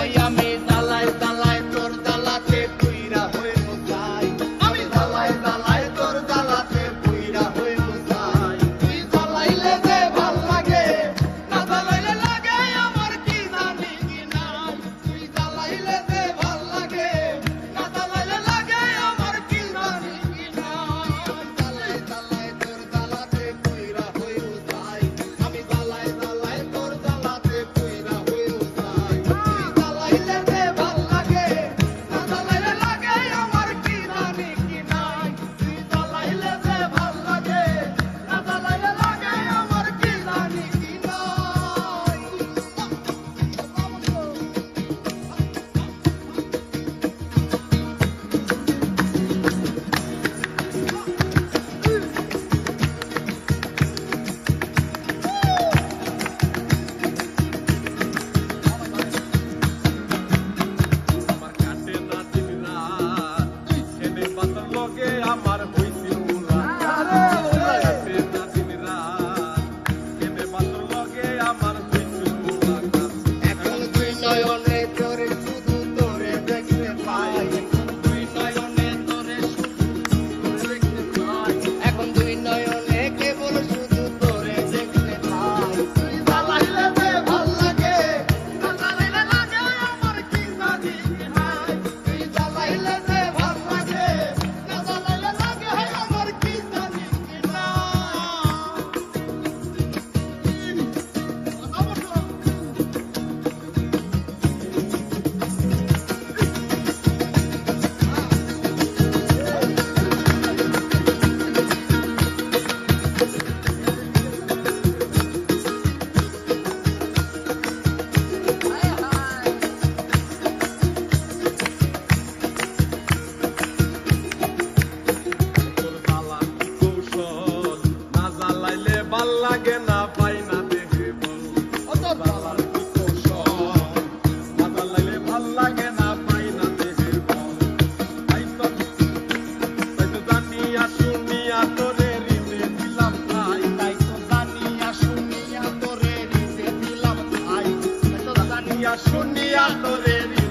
ওই আমি জ্বালায় জ্বালায় তোর জ্বালাতে পুইরা হয়ে যাই, আমি জ্বালায় জ্বালায় তোর জ্বালাতে পুইরা হয়ে যাই। তুই জ্বালাইলে যে ভাল লাগে, না জ্বালাইলে লাগে আমার কি জানি কি নাই। তুই জ্বালাইলে যে ভাল লাগে, না জ্বালাইলে লাগে আমার কি জানি কি নাই। জ্বালায় জ্বালায় তোর জ্বালাতে পুইরা হয়ে যাই, আমি জ্বালায় জ্বালায় তোর জ্বালাতে পুইরা হয়ে যাই। তুই জ্বালাইলে যে ভাল লাগে, না জ্বালাইলে লাগে আমার কি জানি কি নাই। তুই জ্বালাইলে যে ভাল লাগে, না জ্বালাইলে লাগে আমার কি জানি কি নাই। আমার কাটে না দিন রাত, এনে বাতার লগে আমার হইছিল মুলাকাত। কাটে না দিন রাত, এনে বাতার লগে আমার হইছিল মুলাকাত। এখন দুই নয়নে তোরে শুধু তোরে দেখতে পাই, এখন দুই নয়নে তোরে শুধু তোরে দেখতে পাই, এখন দুই নয়নে কেবল শুধু তোরে দেখতে পাই। তুই জ্বালাইলে যে ভাল লাগে, না জ্বালাইলে লাগে আমার কি জানি কি নাই। তুই জ্বালাইলে যে ভাল লাগে, না জ্বালাইলে লাগে আমার কি জানি কি নাই। তোর জ্বালা কি কৌশল, না জ্বালাইলে ভাল লাগে না পাই না দেহে বল। জ্বালার কি কৌশল, না জ্বালাইলে ভাল লাগে না পাই না দেহে বল। তাই তো জানিয়া শুনিয়া তোরে ঋণে দিলাম ভাই। তাই তো জানিয়া শুনিয়া তোরে রিজে দিলাম ভাই, তাই তো জানিয়া শুনিয়া তোরে ঋণে